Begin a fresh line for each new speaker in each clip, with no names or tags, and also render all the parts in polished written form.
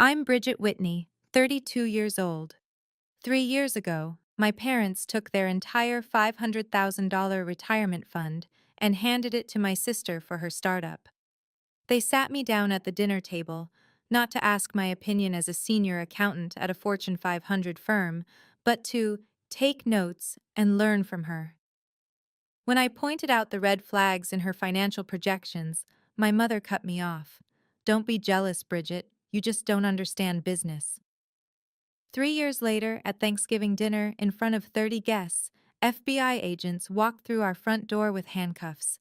I'm Bridget Whitney, 32 years old. 3 years ago, my parents took their entire $500,000 retirement fund and handed it to my sister for her startup. They sat me down at the dinner table, not to ask my opinion as a senior accountant at a Fortune 500 firm, but to take notes and learn from her. When I pointed out the red flags in her financial projections, my mother cut me off. Don't be jealous, Bridget. You just don't understand business. 3 years later, at Thanksgiving dinner in front of 30 guests, FBI agents walked through our front door with handcuffs.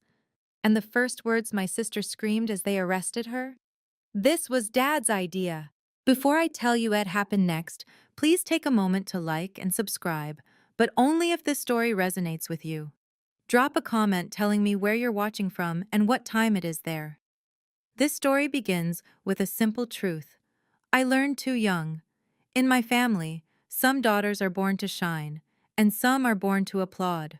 And the first words my sister screamed as they arrested her? This was Dad's idea. Before I tell you what happened next, please take a moment to like and subscribe, but only if this story resonates with you. Drop a comment telling me where you're watching from and what time it is there. This story begins with a simple truth. I learned too young. In my family, some daughters are born to shine, and some are born to applaud.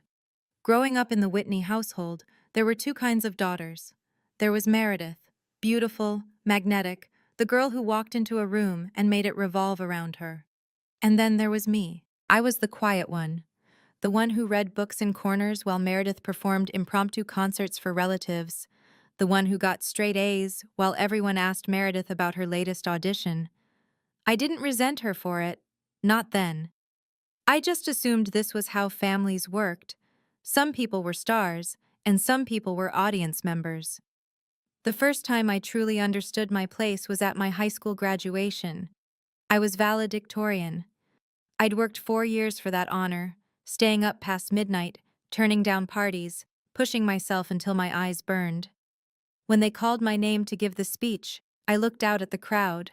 Growing up in the Whitney household, there were two kinds of daughters. There was Meredith, beautiful, magnetic, the girl who walked into a room and made it revolve around her. And then there was me. I was the quiet one, the one who read books in corners while Meredith performed impromptu concerts for relatives, the one who got straight A's while everyone asked Meredith about her latest audition. I didn't resent her for it, not then. I just assumed this was how families worked. Some people were stars, and some people were audience members. The first time I truly understood my place was at my high school graduation. I was valedictorian. I'd worked 4 years for that honor, staying up past midnight, turning down parties, pushing myself until my eyes burned. When they called my name to give the speech, I looked out at the crowd.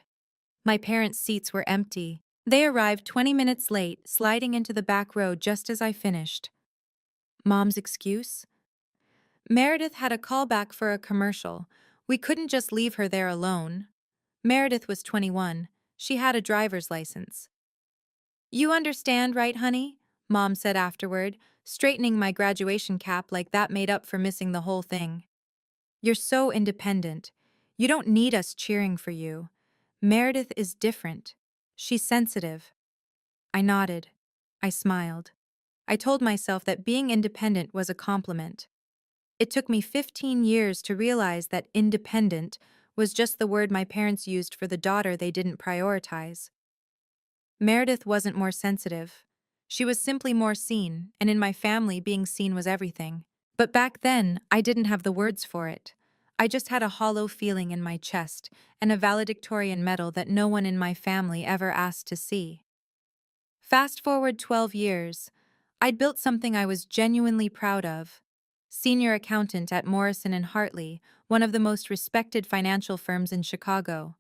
My parents' seats were empty. They arrived 20 minutes late, sliding into the back row just as I finished. Mom's excuse? Meredith had a callback for a commercial. We couldn't just leave her there alone. Meredith was 21. She had a driver's license. You understand, right, honey? Mom said afterward, straightening my graduation cap like that made up for missing the whole thing. You're so independent. You don't need us cheering for you. Meredith is different. She's sensitive. I nodded. I smiled. I told myself that being independent was a compliment. It took me 15 years to realize that independent was just the word my parents used for the daughter they didn't prioritize. Meredith wasn't more sensitive. She was simply more seen, and in my family, being seen was everything. But back then, I didn't have the words for it. I just had a hollow feeling in my chest and a valedictorian medal that no one in my family ever asked to see. Fast forward 12 years, I'd built something I was genuinely proud of. Senior accountant at Morrison & Hartley, one of the most respected financial firms in Chicago.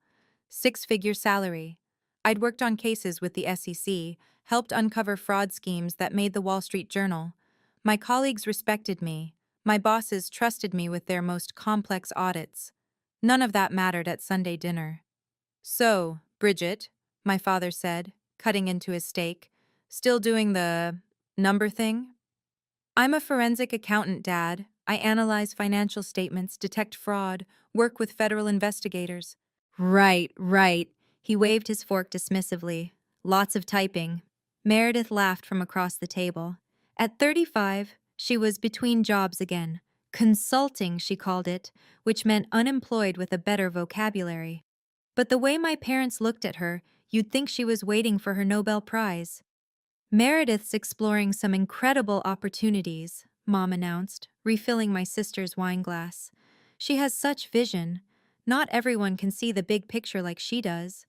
Six-figure salary. I'd worked on cases with the SEC, helped uncover fraud schemes that made the Wall Street Journal. My colleagues respected me. My bosses trusted me with their most complex audits. None of that mattered at Sunday dinner. So, Bridget, my father said, cutting into his steak, still doing the number thing? I'm a forensic accountant, Dad. I analyze financial statements, detect fraud, work with federal investigators. Right, right. He waved his fork dismissively. Lots of typing. Meredith laughed from across the table. At 35, she was between jobs again. Consulting, she called it, which meant unemployed with a better vocabulary. But the way my parents looked at her, you'd think she was waiting for her Nobel Prize. Meredith's exploring some incredible opportunities, Mom announced, refilling my sister's wine glass. She has such vision. Not everyone can see the big picture like she does.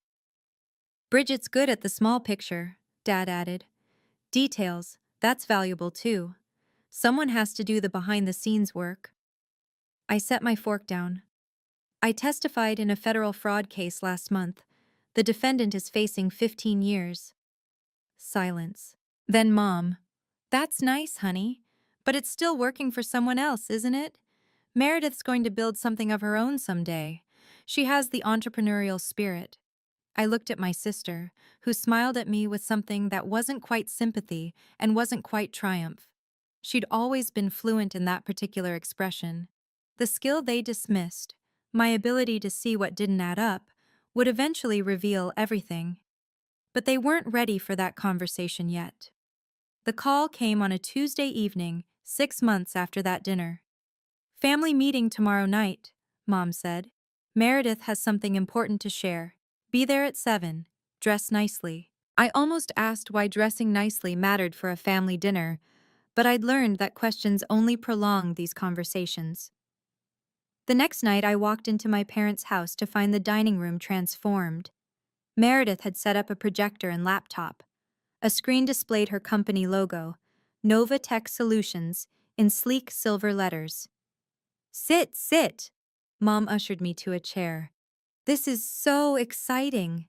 Bridget's good at the small picture, Dad added. Details, that's valuable too. Someone has to do the behind-the-scenes work. I set my fork down. I testified in a federal fraud case last month. The defendant is facing 15 years. Silence. Then Mom. That's nice, honey. But it's still working for someone else, isn't it? Meredith's going to build something of her own someday. She has the entrepreneurial spirit. I looked at my sister, who smiled at me with something that wasn't quite sympathy and wasn't quite triumph. She'd always been fluent in that particular expression. The skill they dismissed, my ability to see what didn't add up, would eventually reveal everything. But they weren't ready for that conversation yet. The call came on a Tuesday evening, 6 months after that dinner. "Family meeting tomorrow night," Mom said. "Meredith has something important to share. Be there at 7. Dress nicely." I almost asked why dressing nicely mattered for a family dinner, but I'd learned that questions only prolong these conversations. The next night, I walked into my parents' house to find the dining room transformed. Meredith had set up a projector and laptop. A screen displayed her company logo, Nova Tech Solutions, in sleek silver letters. "Sit, sit!" Mom ushered me to a chair. "This is so exciting."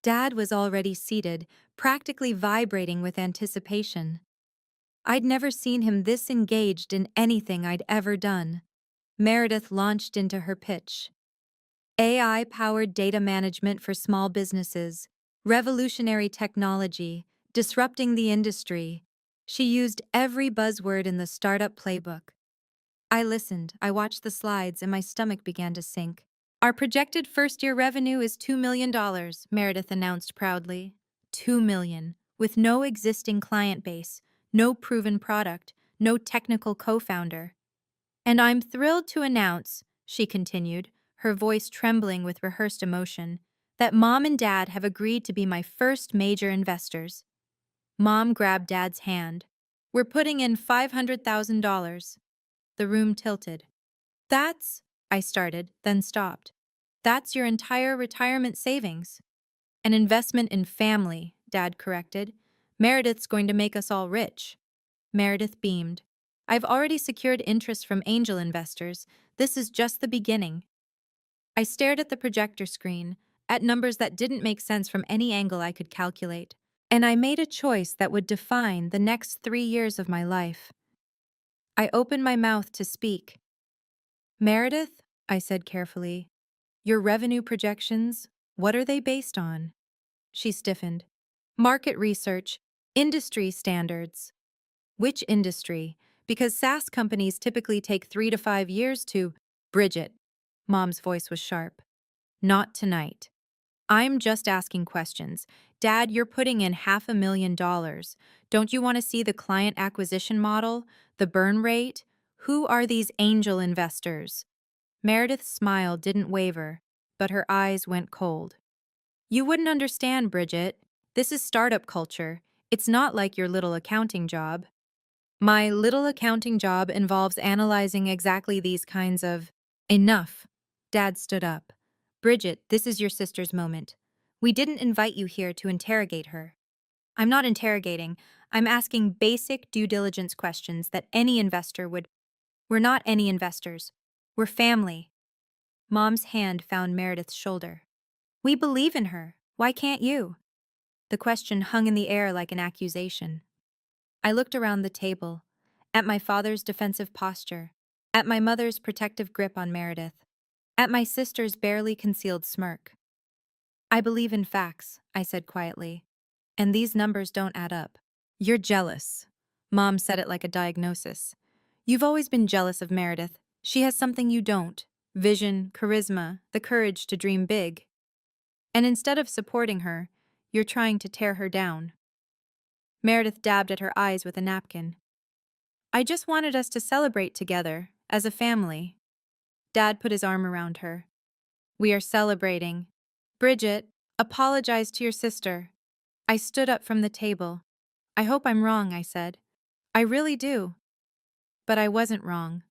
Dad was already seated, practically vibrating with anticipation. I'd never seen him this engaged in anything I'd ever done. Meredith launched into her pitch. AI-powered data management for small businesses, revolutionary technology, disrupting the industry. She used every buzzword in the startup playbook. I listened, I watched the slides, and my stomach began to sink. "Our projected first-year revenue is $2 million, Meredith announced proudly. $2 million, with no existing client base, no proven product, no technical co-founder. And I'm thrilled to announce," she continued, her voice trembling with rehearsed emotion, "that Mom and Dad have agreed to be my first major investors." Mom grabbed Dad's hand. "We're putting in $500,000. The room tilted. "That's," I started, then stopped. "That's your entire retirement savings." "An investment in family," Dad corrected. "Meredith's going to make us all rich." Meredith beamed. "I've already secured interest from angel investors. This is just the beginning." I stared at the projector screen, at numbers that didn't make sense from any angle I could calculate. And I made a choice that would define the next 3 years of my life. I opened my mouth to speak. "Meredith," I said carefully, "your revenue projections, what are they based on?" She stiffened. "Market research, industry standards." "Which industry? Because SaaS companies typically take 3 to 5 years to—" "Bridget," Mom's voice was sharp. "Not tonight. I'm just asking questions. Dad, you're putting in $500,000. Don't you want to see the client acquisition model, the burn rate? Who are these angel investors?" Meredith's smile didn't waver, but her eyes went cold. "You wouldn't understand, Bridget. This is startup culture. It's not like your little accounting job." "My little accounting job involves analyzing exactly these kinds of—" "Enough." Dad stood up. "Bridget, this is your sister's moment. We didn't invite you here to interrogate her." "I'm not interrogating. I'm asking basic due diligence questions that any investor would—" "We're not any investors. We're family." Mom's hand found Meredith's shoulder. "We believe in her. Why can't you?" The question hung in the air like an accusation. I looked around the table, at my father's defensive posture, at my mother's protective grip on Meredith, at my sister's barely concealed smirk. "I believe in facts," I said quietly, "and these numbers don't add up." "You're jealous." Mom said it like a diagnosis. "You've always been jealous of Meredith. She has something you don't: vision, charisma, the courage to dream big. And instead of supporting her, you're trying to tear her down." Meredith dabbed at her eyes with a napkin. "I just wanted us to celebrate together, as a family." Dad put his arm around her. "We are celebrating. Bridget, apologize to your sister." I stood up from the table. "I hope I'm wrong," I said. "I really do." But I wasn't wrong.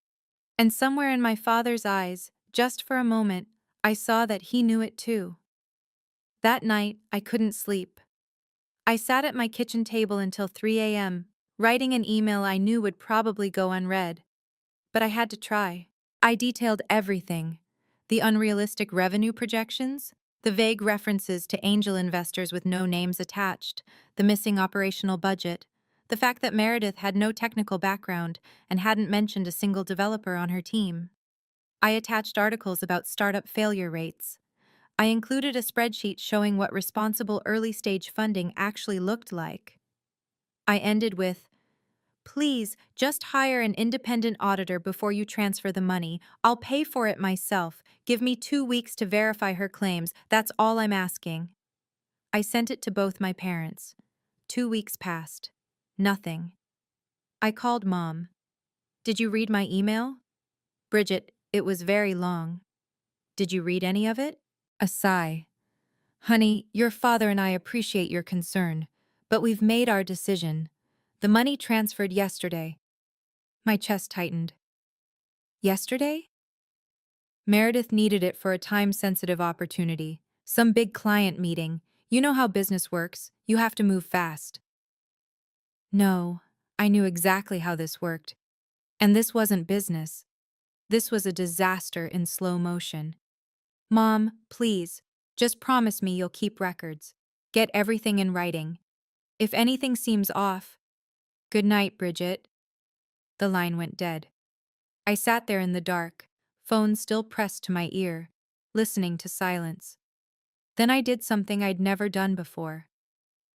And somewhere in my father's eyes, just for a moment, I saw that he knew it too. That night, I couldn't sleep. I sat at my kitchen table until 3 a.m., writing an email I knew would probably go unread. But I had to try. I detailed everything: the unrealistic revenue projections, the vague references to angel investors with no names attached, the missing operational budget, the fact that Meredith had no technical background and hadn't mentioned a single developer on her team. I attached articles about startup failure rates. I included a spreadsheet showing what responsible early-stage funding actually looked like. I ended with, Please, just hire an independent auditor before you transfer the money. I'll pay for it myself. Give me 2 weeks to verify her claims. That's all I'm asking. I sent it to both my parents. 2 weeks passed. Nothing. I called Mom. Did you read my email? Bridget, it was very long. Did you read any of it? A sigh. Honey, your father and I appreciate your concern, but we've made our decision. The money transferred yesterday. My chest tightened. Yesterday? Meredith needed it for a time-sensitive opportunity. Some big client meeting. You know how business works. You have to move fast. No, I knew exactly how this worked. And this wasn't business. This was a disaster in slow motion. Mom, please, just promise me you'll keep records. Get everything in writing. If anything seems off. Good night, Bridget. The line went dead. I sat there in the dark, phone still pressed to my ear, listening to silence. Then I did something I'd never done before.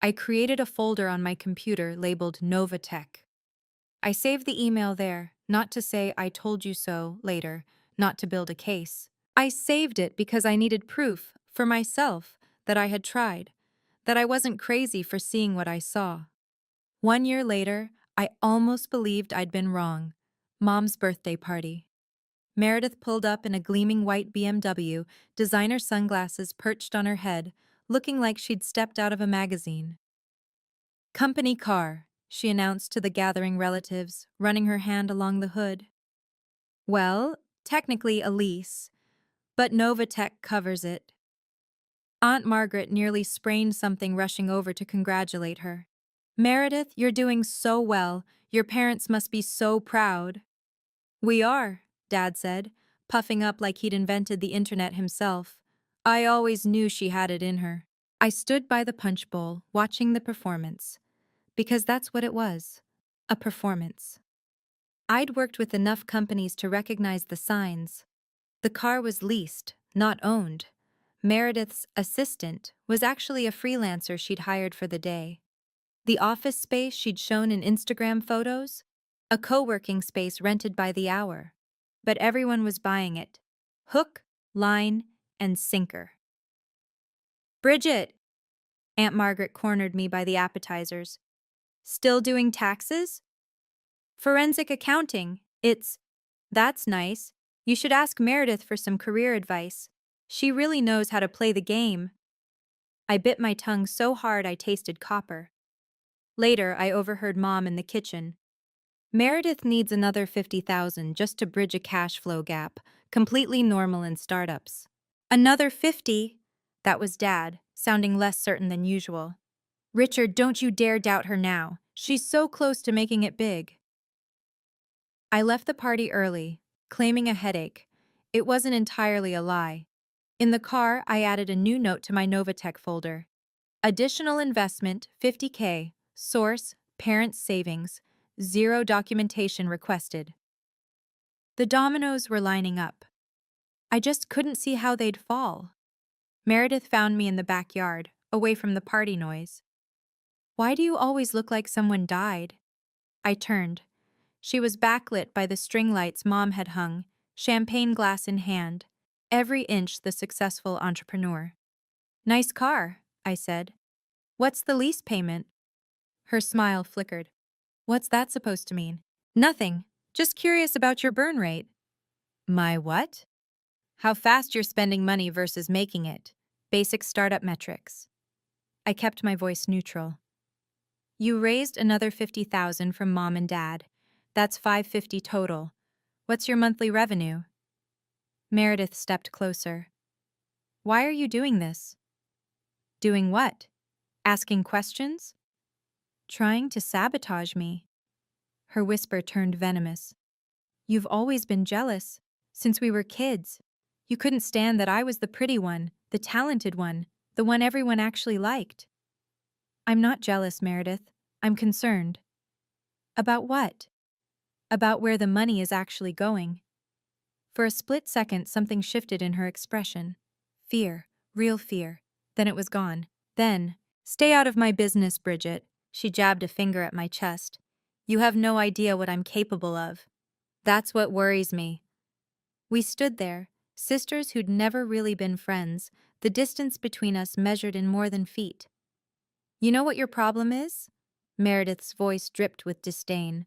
I created a folder on my computer labeled Novatech. I saved the email there, not to say I told you so later, not to build a case. I saved it because I needed proof, for myself, that I had tried, that I wasn't crazy for seeing what I saw. 1 year later, I almost believed I'd been wrong. Mom's birthday party. Meredith pulled up in a gleaming white BMW, designer sunglasses perched on her head, looking like she'd stepped out of a magazine. Company car, she announced to the gathering relatives, running her hand along the hood. Well, technically a lease, but Novatech covers it. Aunt Margaret nearly sprained something rushing over to congratulate her. Meredith, you're doing so well. Your parents must be so proud. We are, Dad said, puffing up like he'd invented the internet himself. I always knew she had it in her. I stood by the punch bowl, watching the performance. Because that's what it was. A performance. I'd worked with enough companies to recognize the signs. The car was leased, not owned. Meredith's assistant was actually a freelancer she'd hired for the day. The office space she'd shown in Instagram photos? A co-working space rented by the hour. But everyone was buying it. Hook, line, and sinker. Bridget! Aunt Margaret cornered me by the appetizers. Still doing taxes? Forensic accounting. That's nice. You should ask Meredith for some career advice. She really knows how to play the game. I bit my tongue so hard I tasted copper. Later, I overheard Mom in the kitchen. Meredith needs another $50,000 just to bridge a cash flow gap, completely normal in startups. Another 50? That was Dad, sounding less certain than usual. Richard, don't you dare doubt her now. She's so close to making it big. I left the party early, claiming a headache. It wasn't entirely a lie. In the car, I added a new note to my Novatech folder. Additional investment, $50K. Source, parents' savings. 0 documentation requested. The dominoes were lining up. I just couldn't see how they'd fall. Meredith found me in the backyard, away from the party noise. Why do you always look like someone died? I turned. She was backlit by the string lights Mom had hung, champagne glass in hand, every inch the successful entrepreneur. Nice car, I said. What's the lease payment? Her smile flickered. What's that supposed to mean? Nothing. Just curious about your burn rate. My what? How fast you're spending money versus making it. Basic startup metrics. I kept my voice neutral. You raised another $50,000 from Mom and Dad. That's $550 total. What's your monthly revenue? Meredith stepped closer. Why are you doing this? Doing what? Asking questions? Trying to sabotage me. Her whisper turned venomous. You've always been jealous, since we were kids. You couldn't stand that I was the pretty one, the talented one, the one everyone actually liked. I'm not jealous, Meredith. I'm concerned. About what? About where the money is actually going. For a split second, something shifted in her expression. Fear, real fear. Then it was gone. Then, stay out of my business, Bridget. She jabbed a finger at my chest. You have no idea what I'm capable of. That's what worries me. We stood there, sisters who'd never really been friends, the distance between us measured in more than feet. You know what your problem is? Meredith's voice dripped with disdain.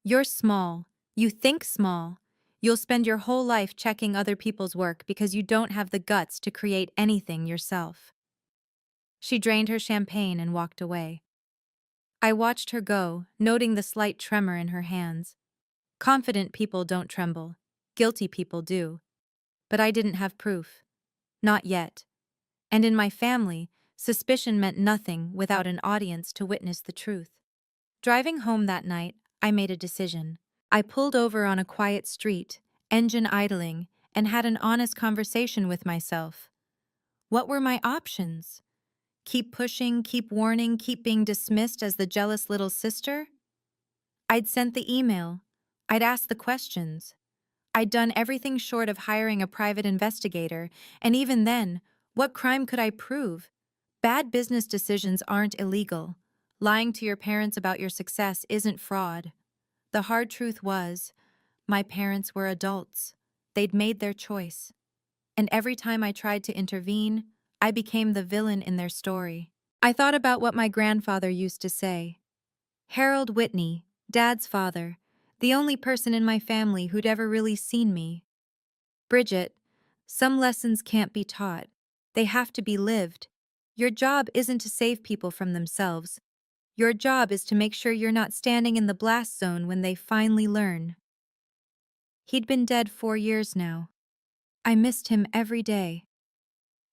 You're small. You think small. You'll spend your whole life checking other people's work because you don't have the guts to create anything yourself. She drained her champagne and walked away. I watched her go, noting the slight tremor in her hands. Confident people don't tremble. Guilty people do. But I didn't have proof. Not yet. And in my family, suspicion meant nothing without an audience to witness the truth. Driving home that night, I made a decision. I pulled over on a quiet street, engine idling, and had an honest conversation with myself. What were my options? Keep pushing, keep warning, keep being dismissed as the jealous little sister? I'd sent the email. I'd asked the questions. I'd done everything short of hiring a private investigator, and even then, what crime could I prove? Bad business decisions aren't illegal. Lying to your parents about your success isn't fraud. The hard truth was, my parents were adults. They'd made their choice. And every time I tried to intervene, I became the villain in their story. I thought about what my grandfather used to say. Harold Whitney, Dad's father, the only person in my family who'd ever really seen me. Bridget, some lessons can't be taught. They have to be lived. Your job isn't to save people from themselves. Your job is to make sure you're not standing in the blast zone when they finally learn. He'd been dead 4 years now. I missed him every day.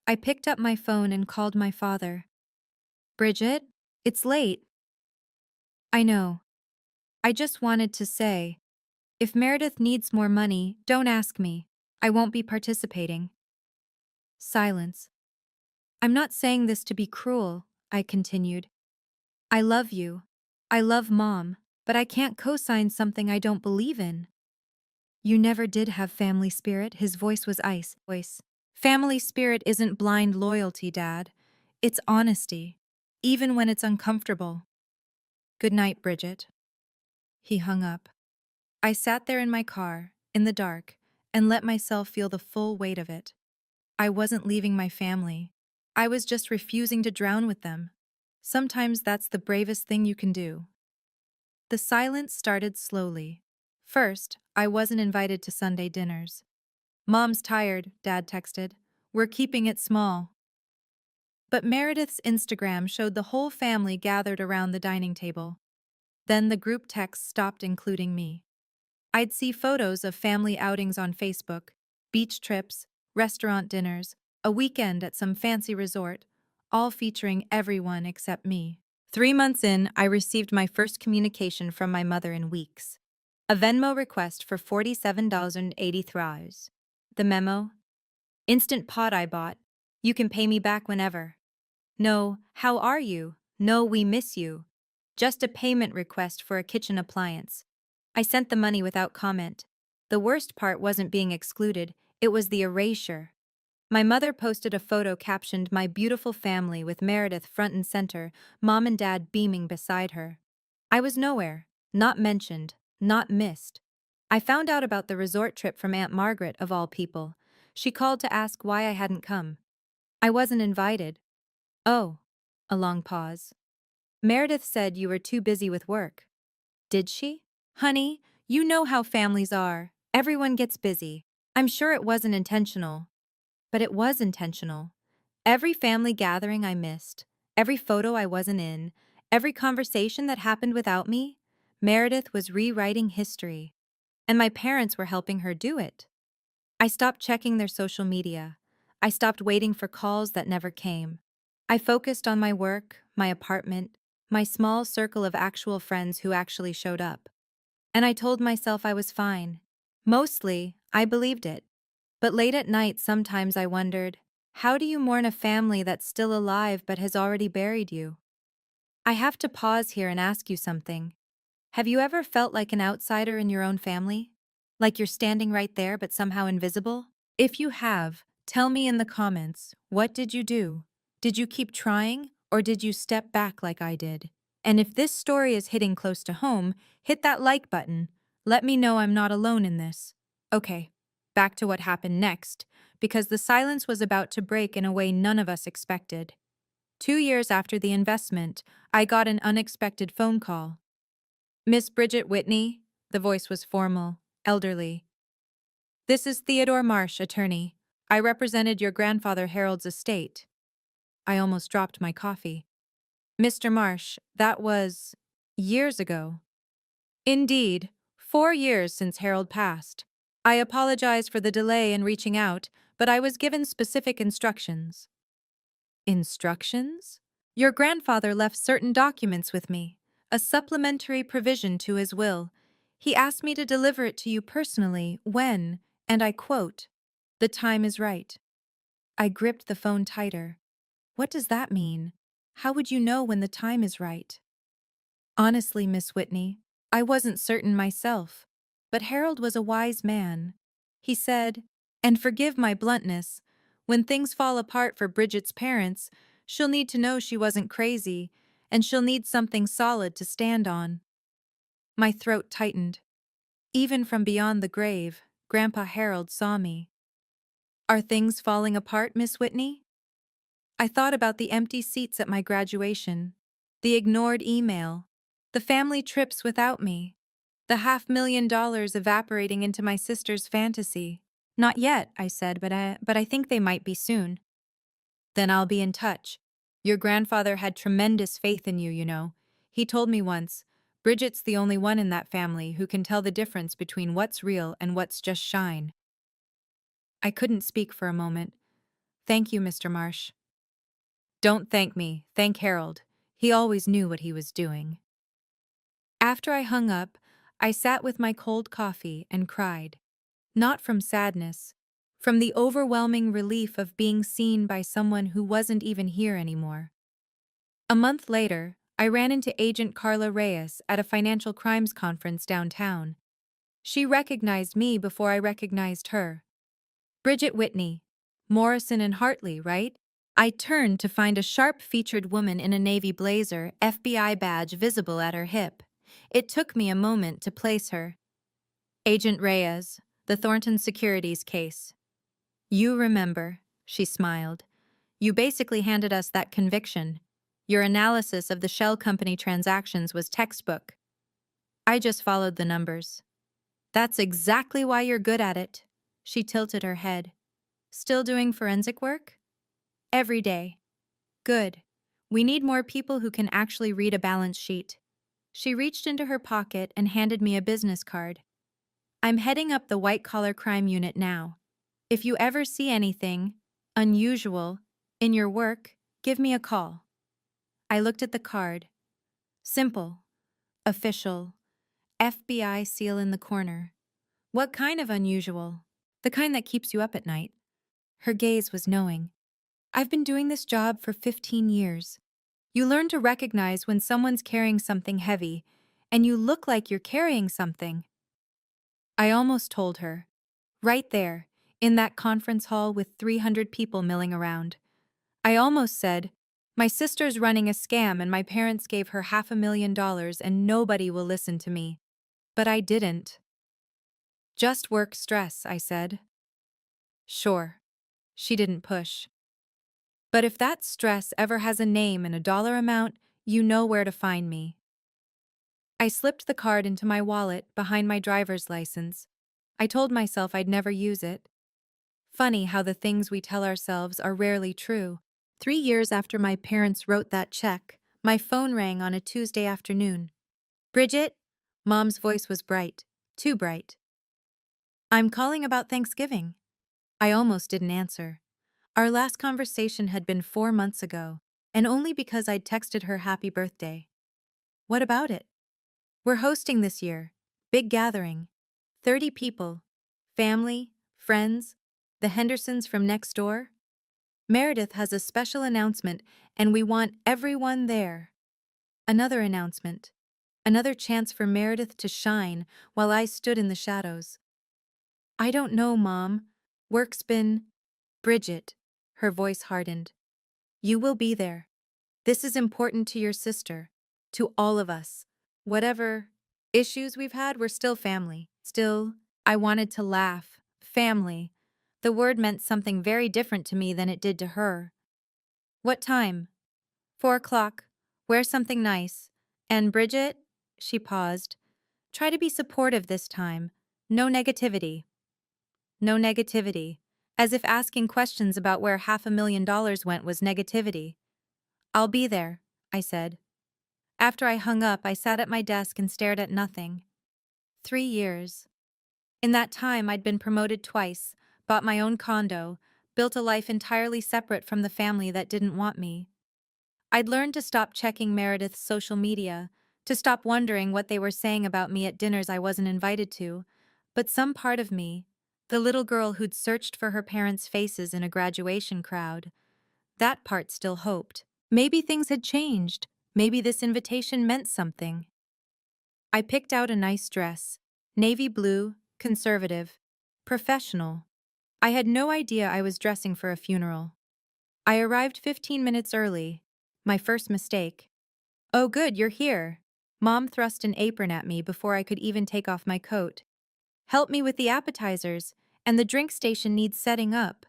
I picked up my phone and called my father. Bridget, it's late. I know. I just wanted to say, if Meredith needs more money, don't ask me. I won't be participating. Silence. I'm not saying this to be cruel, I continued. I love you. I love Mom, but I can't co-sign something I don't believe in. You never did have family spirit, his voice was ice. Family spirit isn't blind loyalty, Dad. It's honesty, even when it's uncomfortable. Good night, Bridget. He hung up. I sat there in my car, in the dark, and let myself feel the full weight of it. I wasn't leaving my family. I was just refusing to drown with them. Sometimes that's the bravest thing you can do. The silence started slowly. First, I wasn't invited to Sunday dinners. Mom's tired, Dad texted. We're keeping it small. But Meredith's Instagram showed the whole family gathered around the dining table. Then the group text stopped including me. I'd see photos of family outings on Facebook, beach trips, restaurant dinners, a weekend at some fancy resort, all featuring everyone except me. 3 months in, I received my first communication from my mother in weeks. A Venmo request for $47.83. The memo? Instant pot I bought. You can pay me back whenever. No, how are you? No, we miss you. Just a payment request for a kitchen appliance. I sent the money without comment. The worst part wasn't being excluded, it was the erasure. My mother posted a photo captioned "My beautiful family" with Meredith front and center, Mom and Dad beaming beside her. I was nowhere, not mentioned, not missed. I found out about the resort trip from Aunt Margaret, of all people. She called to ask why I hadn't come. I wasn't invited. Oh. A long pause. Meredith said you were too busy with work. Did she? Honey, you know how families are. Everyone gets busy. I'm sure it wasn't intentional. But it was intentional. Every family gathering I missed, every photo I wasn't in, every conversation that happened without me, Meredith was rewriting history. And my parents were helping her do it. I stopped checking their social media. I stopped waiting for calls that never came. I focused on my work, my apartment, my small circle of actual friends who actually showed up. And I told myself I was fine. Mostly, I believed it. But late at night, sometimes I wondered, how do you mourn a family that's still alive but has already buried you? I have to pause here and ask you something. Have you ever felt like an outsider in your own family? Like you're standing right there but somehow invisible? If you have, tell me in the comments, what did you do? Did you keep trying, or did you step back like I did? And if this story is hitting close to home, hit that like button. Let me know I'm not alone in this. Okay, back to what happened next, because the silence was about to break in a way none of us expected. 2 years after the investment, I got an unexpected phone call. Miss Bridget Whitney, the voice was formal, elderly. This is Theodore Marsh, attorney. I represented your grandfather Harold's estate. I almost dropped my coffee. Mr. Marsh, that was years ago. Indeed, 4 years since Harold passed. I apologize for the delay in reaching out, but I was given specific instructions. Instructions? Your grandfather left certain documents with me, a supplementary provision to his will. He asked me to deliver it to you personally when, and I quote, "the time is right." I gripped the phone tighter. What does that mean? How would you know when the time is right? Honestly, Miss Whitney, I wasn't certain myself, but Harold was a wise man. He said, and forgive my bluntness, when things fall apart for Bridget's parents, she'll need to know she wasn't crazy, and she'll need something solid to stand on. My throat tightened. Even from beyond the grave, Grandpa Harold saw me. Are things falling apart, Miss Whitney? I thought about the empty seats at my graduation, the ignored email, the family trips without me, the $500,000 evaporating into my sister's fantasy. Not yet, I said, but I think they might be soon. Then I'll be in touch. Your grandfather had tremendous faith in you, you know. He told me once, Bridget's the only one in that family who can tell the difference between what's real and what's just shine. I couldn't speak for a moment. Thank you, Mr. Marsh. Don't thank me, thank Harold. He always knew what he was doing. After I hung up, I sat with my cold coffee and cried. Not from sadness, from the overwhelming relief of being seen by someone who wasn't even here anymore. A month later, I ran into Agent Carla Reyes at a financial crimes conference downtown. She recognized me before I recognized her. Bridget Whitney. Morrison and Hartley, right? I turned to find a sharp-featured woman in a navy blazer, FBI badge visible at her hip. It took me a moment to place her. Agent Reyes, the Thornton Securities case. You remember, she smiled. You basically handed us that conviction. Your analysis of the shell company transactions was textbook. I just followed the numbers. That's exactly why you're good at it. She tilted her head. Still doing forensic work? Every day. Good. We need more people who can actually read a balance sheet. She reached into her pocket and handed me a business card. I'm heading up the white-collar crime unit now. If you ever see anything unusual in your work, give me a call. I looked at the card. Simple. Official. FBI seal in the corner. What kind of unusual? The kind that keeps you up at night. Her gaze was knowing. I've been doing this job for 15 years. You learn to recognize when someone's carrying something heavy, and you look like you're carrying something. I almost told her. Right there, in that conference hall with 300 people milling around. I almost said, my sister's running a scam and my parents gave her $500,000 and nobody will listen to me. But I didn't. Just work stress, I said. Sure. She didn't push. But if that stress ever has a name and a dollar amount, you know where to find me. I slipped the card into my wallet behind my driver's license. I told myself I'd never use it. Funny how the things we tell ourselves are rarely true. 3 years after my parents wrote that check, my phone rang on a Tuesday afternoon. Bridget? Mom's voice was bright. Too bright. I'm calling about Thanksgiving. I almost didn't answer. Our last conversation had been 4 months ago, and only because I'd texted her happy birthday. What about it? We're hosting this year. Big gathering. 30 people. Family, friends, the Hendersons from next door. Meredith has a special announcement, and we want everyone there. Another announcement. Another chance for Meredith to shine while I stood in the shadows. I don't know, Mom. Work's been... Bridget. Her voice hardened. You will be there. This is important to your sister. To all of us. Whatever issues we've had, we're still family. Still, I wanted to laugh. Family. The word meant something very different to me than it did to her. What time? 4 o'clock. Wear something nice. And Bridget? She paused. Try to be supportive this time. No negativity. No negativity. As if asking questions about where $500,000 went was negativity. I'll be there, I said. After I hung up, I sat at my desk and stared at nothing. 3 years. In that time, I'd been promoted twice, bought my own condo, built a life entirely separate from the family that didn't want me. I'd learned to stop checking Meredith's social media, to stop wondering what they were saying about me at dinners I wasn't invited to, but some part of me, the little girl who'd searched for her parents' faces in a graduation crowd, that part still hoped. Maybe things had changed. Maybe this invitation meant something. I picked out a nice dress, navy blue, conservative, professional. I had no idea I was dressing for a funeral. I arrived 15 minutes early. My first mistake. Oh good, you're here. Mom thrust an apron at me before I could even take off my coat. Help me with the appetizers, and the drink station needs setting up.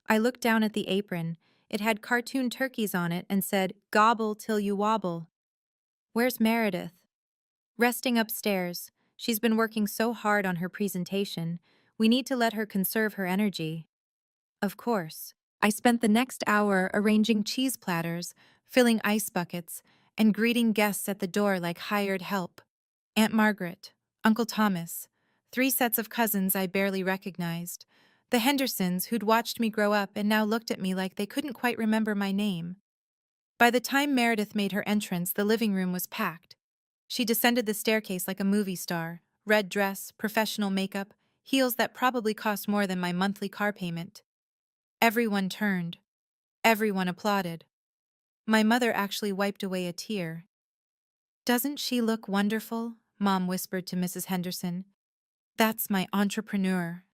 I looked down at the apron. It had cartoon turkeys on it and said, "Gobble till you wobble." Where's Meredith? Resting upstairs. She's been working so hard on her presentation. We need to let her conserve her energy. Of course. I spent the next hour arranging cheese platters, filling ice buckets, and greeting guests at the door like hired help. Aunt Margaret, Uncle Thomas, 3 sets of cousins I barely recognized. The Hendersons, who'd watched me grow up and now looked at me like they couldn't quite remember my name. By the time Meredith made her entrance, the living room was packed. She descended the staircase like a movie star, red dress, professional makeup, heels that probably cost more than my monthly car payment. Everyone turned. Everyone applauded. My mother actually wiped away a tear. "Doesn't she look wonderful?" Mom whispered to Mrs. Henderson. "That's my entrepreneur."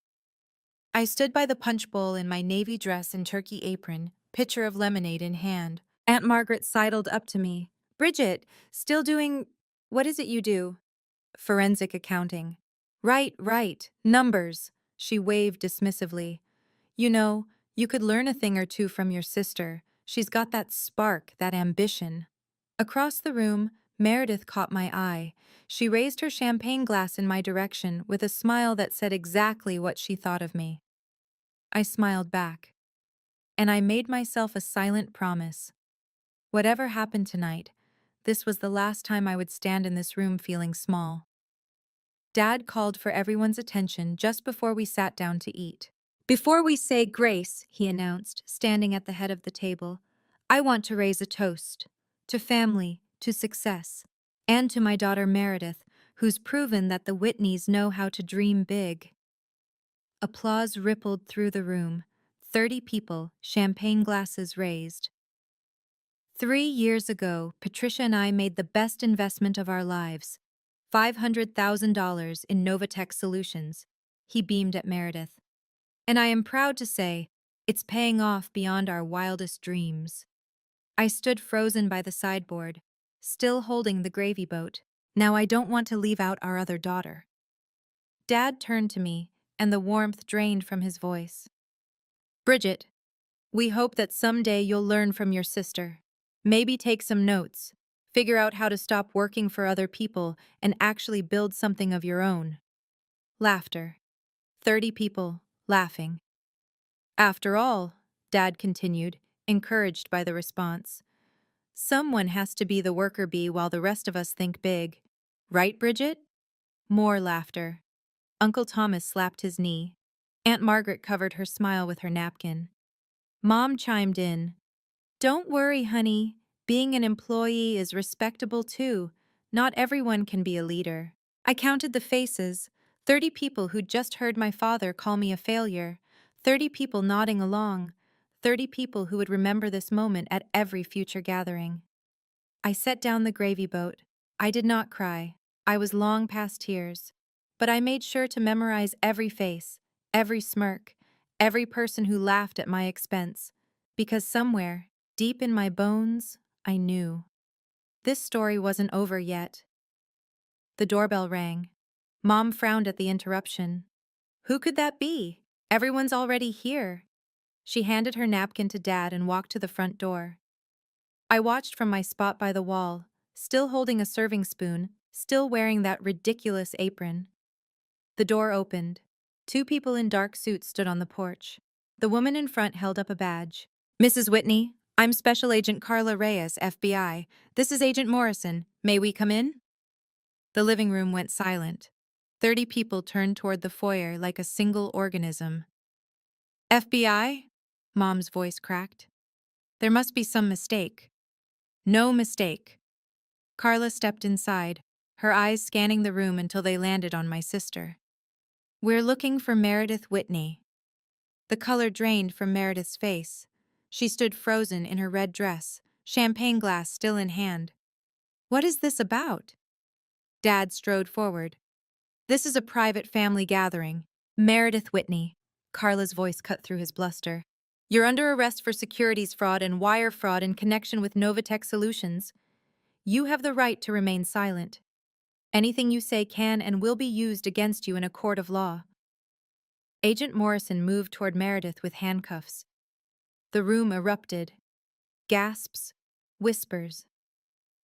I stood by the punch bowl in my navy dress and turkey apron, pitcher of lemonade in hand. Aunt Margaret sidled up to me. "Bridget, still doing— what is it you do?" "Forensic accounting." Right, numbers." She waved dismissively. "You know, you could learn a thing or two from your sister. She's got that spark, that ambition." Across the room, Meredith caught my eye. She raised her champagne glass in my direction with a smile that said exactly what she thought of me. I smiled back. And I made myself a silent promise. Whatever happened tonight, this was the last time I would stand in this room feeling small. Dad called for everyone's attention just before we sat down to eat. "Before we say grace," he announced, standing at the head of the table, "I want to raise a toast. To family, to success, and to my daughter Meredith, who's proven that the Whitneys know how to dream big." Applause rippled through the room. 30 people, champagne glasses raised. 3 years ago, Patricia and I made the best investment of our lives. $500,000 in Novatech Solutions. He beamed at Meredith. And I am proud to say, it's paying off beyond our wildest dreams. I stood frozen by the sideboard, still holding the gravy boat. Now I don't want to leave out our other daughter. Dad turned to me, and the warmth drained from his voice. "Bridget, we hope that someday you'll learn from your sister. Maybe take some notes, figure out how to stop working for other people and actually build something of your own." Laughter. 30 people, laughing. "After all," Dad continued, encouraged by the response, "someone has to be the worker bee while the rest of us think big. Right, Bridget?" More laughter. Uncle Thomas slapped his knee. Aunt Margaret covered her smile with her napkin. Mom chimed in. "Don't worry, honey. Being an employee is respectable too. Not everyone can be a leader." I counted the faces. 30 people who'd just heard my father call me a failure. 30 people nodding along. 30 people who would remember this moment at every future gathering. I set down the gravy boat. I did not cry. I was long past tears. But I made sure to memorize every face, every smirk, every person who laughed at my expense. Because somewhere, deep in my bones, I knew. This story wasn't over yet. The doorbell rang. Mom frowned at the interruption. Who could that be? Everyone's already here. She handed her napkin to Dad and walked to the front door. I watched from my spot by the wall, still holding a serving spoon, still wearing that ridiculous apron. The door opened. Two people in dark suits stood on the porch. The woman in front held up a badge. Mrs. Whitney, I'm Special Agent Carla Reyes, FBI. This is Agent Morrison. May we come in? The living room went silent. 30 people turned toward the foyer like a single organism. FBI? Mom's voice cracked. There must be some mistake. No mistake. Carla stepped inside, her eyes scanning the room until they landed on my sister. We're looking for Meredith Whitney. The color drained from Meredith's face. She stood frozen in her red dress, champagne glass still in hand. What is this about? Dad strode forward. This is a private family gathering. Meredith Whitney. Carla's voice cut through his bluster. You're under arrest for securities fraud and wire fraud in connection with Novatech Solutions. You have the right to remain silent. Anything you say can and will be used against you in a court of law. Agent Morrison moved toward Meredith with handcuffs. The room erupted. Gasps, whispers.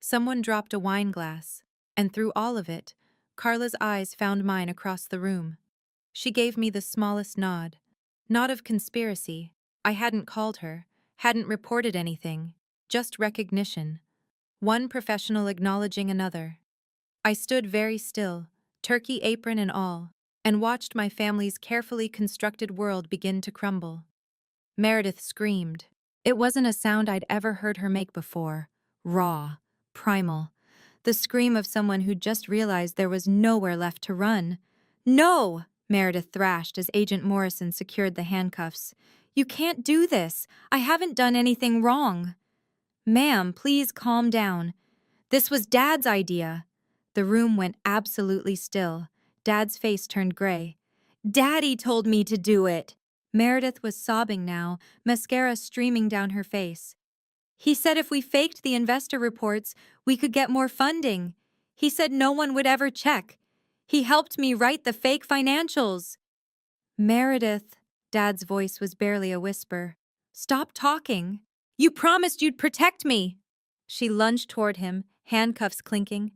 Someone dropped a wine glass, and through all of it, Carla's eyes found mine across the room. She gave me the smallest nod. Not of conspiracy. I hadn't called her, hadn't reported anything, just recognition. One professional acknowledging another. I stood very still, turkey apron and all, and watched my family's carefully constructed world begin to crumble. Meredith screamed. It wasn't a sound I'd ever heard her make before. Raw, primal. The scream of someone who'd just realized there was nowhere left to run. No! Meredith thrashed as Agent Morrison secured the handcuffs. You can't do this. I haven't done anything wrong. Ma'am, please calm down. This was Dad's idea. The room went absolutely still. Dad's face turned gray. Daddy told me to do it. Meredith was sobbing now, mascara streaming down her face. He said if we faked the investor reports, we could get more funding. He said no one would ever check. He helped me write the fake financials. Meredith, Dad's voice was barely a whisper. Stop talking. You promised you'd protect me. She lunged toward him, handcuffs clinking.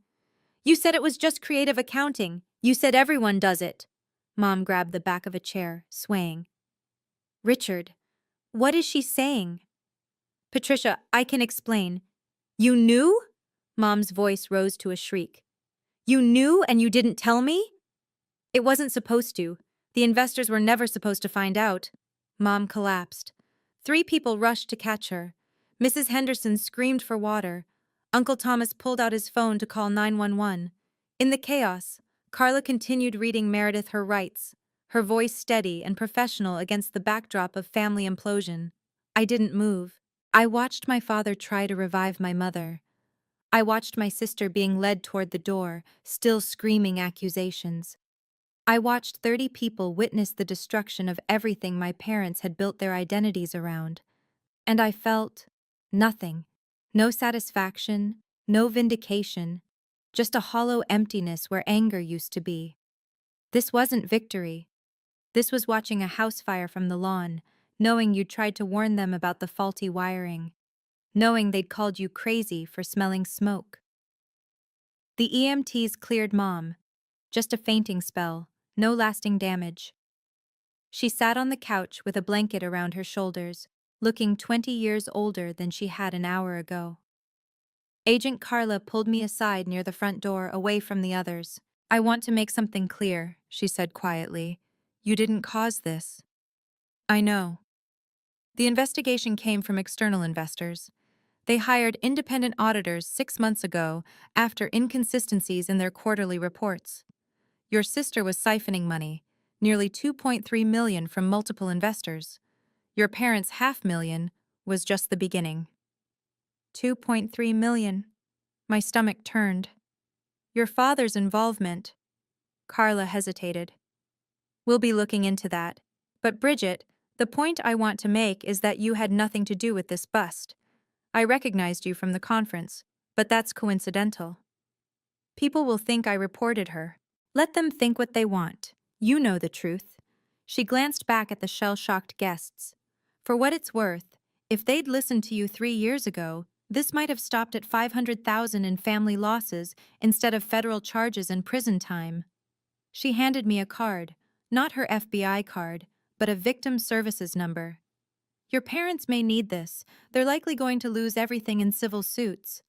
You said it was just creative accounting. You said everyone does it. Mom grabbed the back of a chair, swaying. Richard, what is she saying? Patricia, I can explain. You knew? Mom's voice rose to a shriek. You knew and you didn't tell me? It wasn't supposed to. The investors were never supposed to find out. Mom collapsed. 3 people rushed to catch her. Mrs. Henderson screamed for water. Uncle Thomas pulled out his phone to call 911. In the chaos, Carla continued reading Meredith her rights, her voice steady and professional against the backdrop of family implosion. I didn't move. I watched my father try to revive my mother. I watched my sister being led toward the door, still screaming accusations. I watched 30 people witness the destruction of everything my parents had built their identities around. And I felt nothing. No satisfaction, no vindication, just a hollow emptiness where anger used to be. This wasn't victory. This was watching a house fire from the lawn, knowing you'd tried to warn them about the faulty wiring, knowing they'd called you crazy for smelling smoke. The EMTs cleared Mom. Just a fainting spell, no lasting damage. She sat on the couch with a blanket around her shoulders, looking 20 years older than she had an hour ago. Agent Carla pulled me aside near the front door, away from the others. I want to make something clear, she said quietly. You didn't cause this. I know. The investigation came from external investors. They hired independent auditors 6 months ago after inconsistencies in their quarterly reports. Your sister was siphoning money, nearly $2.3 million from multiple investors. Your parents' $500,000 was just the beginning. $2.3 million. My stomach turned. Your father's involvement. Carla hesitated. We'll be looking into that. But Bridget, the point I want to make is that you had nothing to do with this bust. I recognized you from the conference. But that's coincidental. People will think I reported her. Let them think what they want. You know the truth. She glanced back at the shell-shocked guests. For what it's worth, if they'd listened to you 3 years ago, this might have stopped at 500,000 in family losses instead of federal charges and prison time. She handed me a card, not her FBI card, but a victim services number. Your parents may need this. They're likely going to lose everything in civil suits.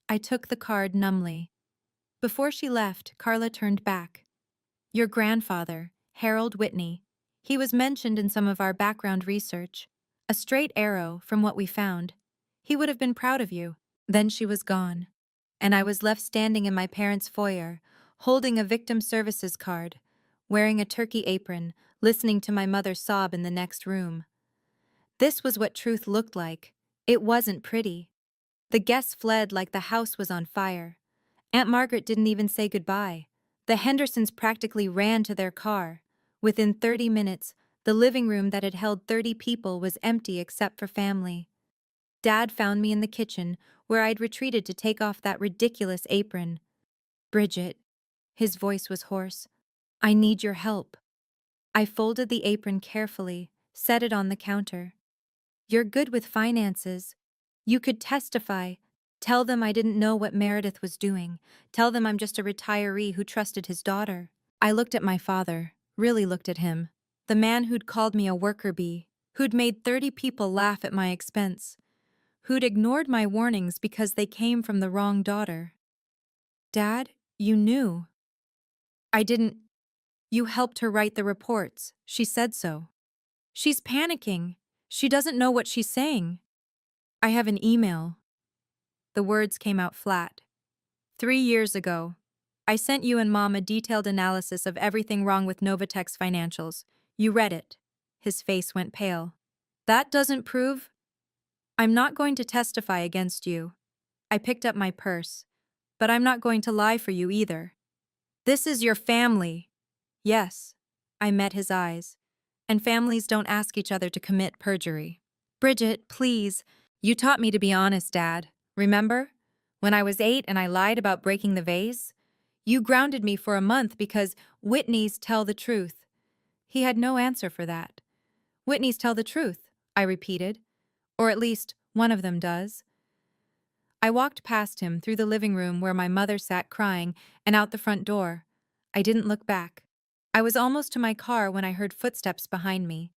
I took the card numbly. Before she left, Carla turned back. Your grandfather, Harold Whitney. He was mentioned in some of our background research. A straight arrow from what we found. He would have been proud of you. Then she was gone. And I was left standing in my parents' foyer, holding a victim services card, wearing a turkey apron, listening to my mother sob in the next room. This was what truth looked like. It wasn't pretty. The guests fled like the house was on fire. Aunt Margaret didn't even say goodbye. The Hendersons practically ran to their car. Within 30 minutes, the living room that had held 30 people was empty except for family. Dad found me in the kitchen, where I'd retreated to take off that ridiculous apron. Bridget, his voice was hoarse, I need your help. I folded the apron carefully, set it on the counter. You're good with finances. You could testify. Tell them I didn't know what Meredith was doing. Tell them I'm just a retiree who trusted his daughter. I looked at my father, really looked at him. The man who'd called me a worker bee, who'd made 30 people laugh at my expense, who'd ignored my warnings because they came from the wrong daughter. Dad, you knew. I didn't. You helped her write the reports. She said so. She's panicking. She doesn't know what she's saying. I have an email. The words came out flat. 3 years ago, I sent you and Mom a detailed analysis of everything wrong with Novatech's financials. You read it. His face went pale. That doesn't prove. I'm not going to testify against you. I picked up my purse. But I'm not going to lie for you either. This is your family. Yes. I met his eyes. And families don't ask each other to commit perjury. Bridget, please. You taught me to be honest, Dad. Remember? When I was 8 and I lied about breaking the vase? You grounded me for a month because Whitney's tell the truth. He had no answer for that. Whitney's tell the truth, I repeated. Or at least, one of them does. I walked past him through the living room where my mother sat crying and out the front door. I didn't look back. I was almost to my car when I heard footsteps behind me.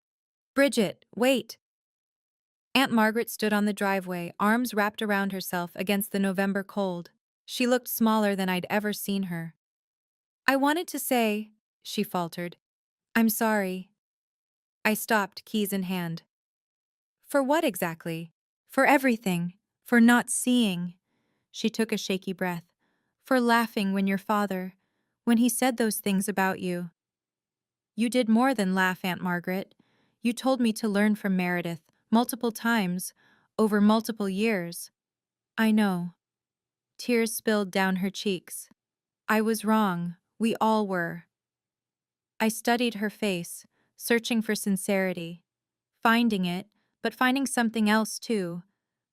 Bridget, wait! Aunt Margaret stood on the driveway, arms wrapped around herself against the November cold. She looked smaller than I'd ever seen her. I wanted to say, she faltered, I'm sorry. I stopped, keys in hand. For what exactly? For everything. For not seeing. She took a shaky breath. For laughing when when he said those things about you. You did more than laugh, Aunt Margaret. You told me to learn from Meredith, multiple times, over multiple years. I know. Tears spilled down her cheeks. I was wrong. We all were. I studied her face, searching for sincerity. Finding it, but finding something else too.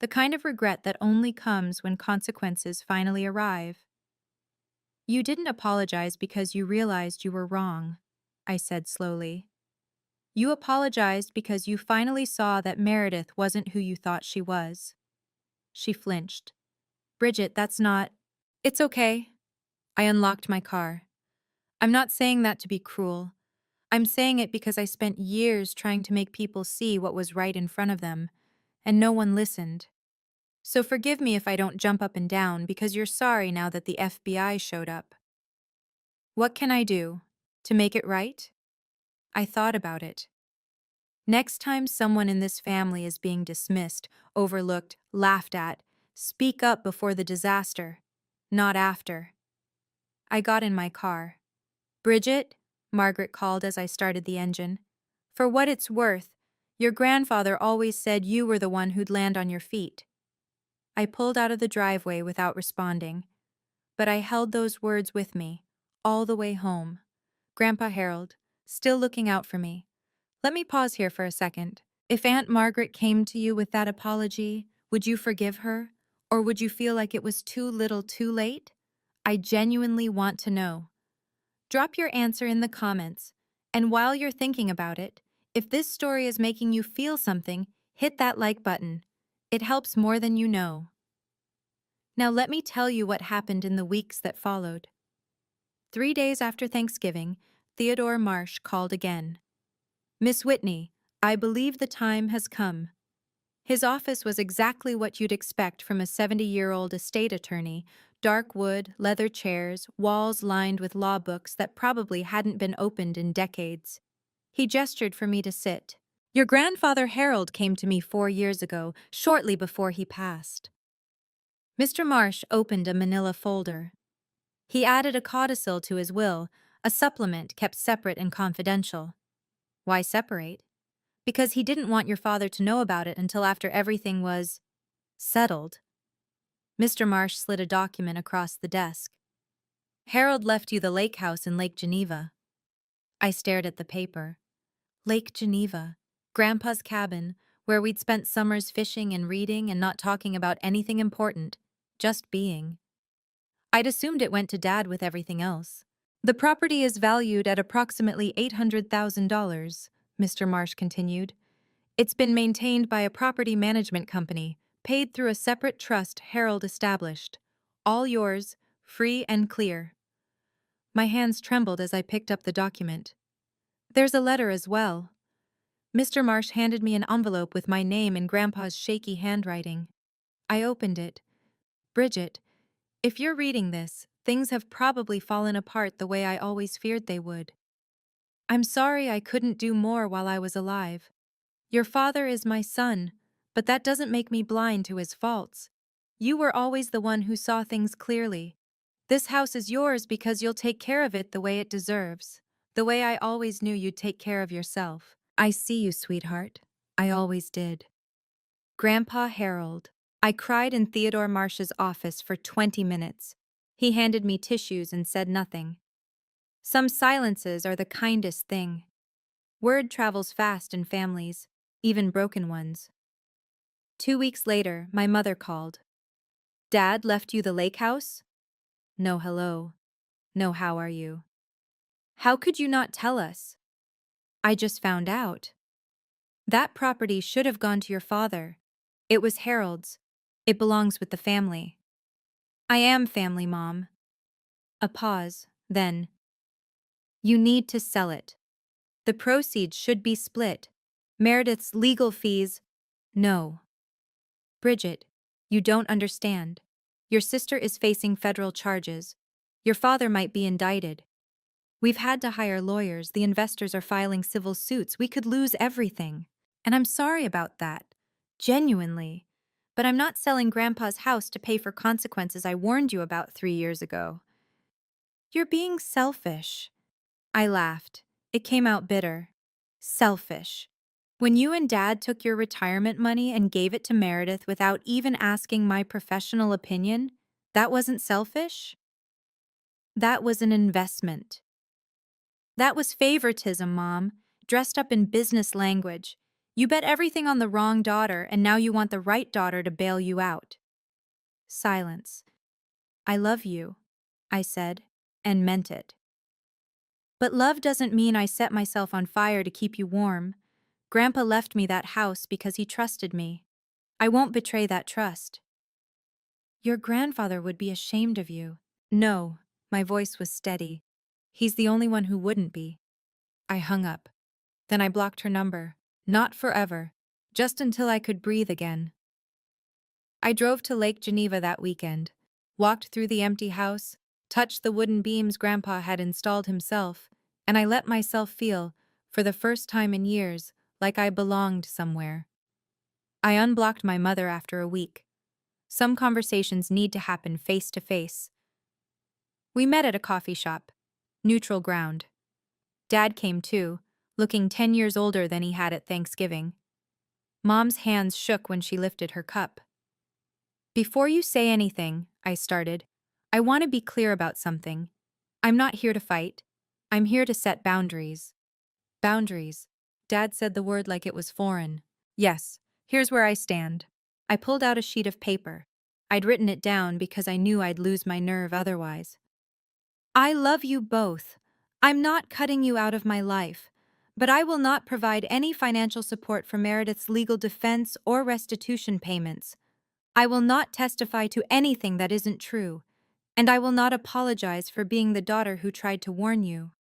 The kind of regret that only comes when consequences finally arrive. You didn't apologize because you realized you were wrong, I said slowly. You apologized because you finally saw that Meredith wasn't who you thought she was. She flinched. Bridget, that's not... It's okay. I unlocked my car. I'm not saying that to be cruel. I'm saying it because I spent years trying to make people see what was right in front of them, and no one listened. So forgive me if I don't jump up and down because you're sorry now that the FBI showed up. What can I do? To make it right? I thought about it. Next time someone in this family is being dismissed, overlooked, laughed at, speak up before the disaster, not after. I got in my car. Bridget, Margaret called as I started the engine. For what it's worth, your grandfather always said you were the one who'd land on your feet. I pulled out of the driveway without responding. But I held those words with me, all the way home. Grandpa Harold, still looking out for me. Let me pause here for a second. If Aunt Margaret came to you with that apology, would you forgive her? Or would you feel like it was too little too late? I genuinely want to know. Drop your answer in the comments. And while you're thinking about it, if this story is making you feel something, hit that like button. It helps more than you know. Now let me tell you what happened in the weeks that followed. 3 days after Thanksgiving, Theodore Marsh called again. Miss Whitney, I believe the time has come. His office was exactly what you'd expect from a 70-year-old estate attorney: dark wood, leather chairs, walls lined with law books that probably hadn't been opened in decades. He gestured for me to sit. Your grandfather Harold came to me 4 years ago, shortly before he passed. Mr. Marsh opened a manila folder. He added a codicil to his will, a supplement kept separate and confidential. Why separate? Because he didn't want your father to know about it until after everything was settled. Mr. Marsh slid a document across the desk. Harold left you the lake house in Lake Geneva. I stared at the paper. Lake Geneva, Grandpa's cabin, where we'd spent summers fishing and reading and not talking about anything important, just being. I'd assumed it went to Dad with everything else. The property is valued at approximately $800,000, Mr. Marsh continued. It's been maintained by a property management company, paid through a separate trust Harold established. All yours, free and clear. My hands trembled as I picked up the document. There's a letter as well. Mr. Marsh handed me an envelope with my name in Grandpa's shaky handwriting. I opened it. Bridget, if you're reading this, things have probably fallen apart the way I always feared they would. I'm sorry I couldn't do more while I was alive. Your father is my son, but that doesn't make me blind to his faults. You were always the one who saw things clearly. This house is yours because you'll take care of it the way it deserves, the way I always knew you'd take care of yourself. I see you, sweetheart. I always did. Grandpa Harold. I cried in Theodore Marsh's office for 20 minutes. He handed me tissues and said nothing. Some silences are the kindest thing. Word travels fast in families, even broken ones. 2 weeks later, my mother called. Dad left you the lake house? No hello. No how are you. How could you not tell us? I just found out. That property should have gone to your father. It was Harold's. It belongs with the family. I am family, Mom. A pause, then. You need to sell it. The proceeds should be split. Meredith's legal fees. No. Bridget, you don't understand. Your sister is facing federal charges. Your father might be indicted. We've had to hire lawyers. The investors are filing civil suits. We could lose everything. And I'm sorry about that. Genuinely. But I'm not selling Grandpa's house to pay for consequences I warned you about 3 years ago. You're being selfish. I laughed. It came out bitter. Selfish. When you and Dad took your retirement money and gave it to Meredith without even asking my professional opinion, that wasn't selfish? That was an investment. That was favoritism, Mom, dressed up in business language. You bet everything on the wrong daughter, and now you want the right daughter to bail you out. Silence. I love you, I said, and meant it. But love doesn't mean I set myself on fire to keep you warm. Grandpa left me that house because he trusted me. I won't betray that trust. Your grandfather would be ashamed of you. No, my voice was steady. He's the only one who wouldn't be. I hung up. Then I blocked her number. Not forever. Just until I could breathe again. I drove to Lake Geneva that weekend, walked through the empty house, touched the wooden beams Grandpa had installed himself, and I let myself feel, for the first time in years, like I belonged somewhere. I unblocked my mother after a week. Some conversations need to happen face to face. We met at a coffee shop. Neutral ground. Dad came too, looking 10 years older than he had at Thanksgiving. Mom's hands shook when she lifted her cup. Before you say anything, I started, I want to be clear about something. I'm not here to fight. I'm here to set boundaries. Boundaries. Dad said the word like it was foreign. Yes, here's where I stand. I pulled out a sheet of paper. I'd written it down because I knew I'd lose my nerve otherwise. I love you both. I'm not cutting you out of my life, but I will not provide any financial support for Meredith's legal defense or restitution payments. I will not testify to anything that isn't true, and I will not apologize for being the daughter who tried to warn you.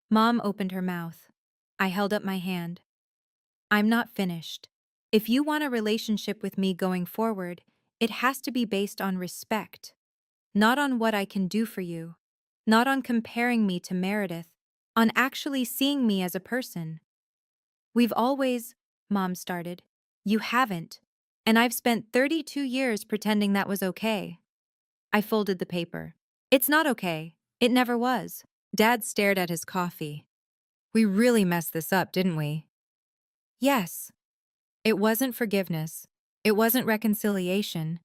Mom opened her mouth. I held up my hand. I'm not finished. If you want a relationship with me going forward, it has to be based on respect, not on what I can do for you, not on comparing me to Meredith, on actually seeing me as a person. We've always, Mom started. You haven't. And I've spent 32 years pretending that was okay. I folded the paper. It's not okay. It never was. Dad stared at his coffee. We really messed this up, didn't we? Yes. It wasn't forgiveness. It wasn't reconciliation.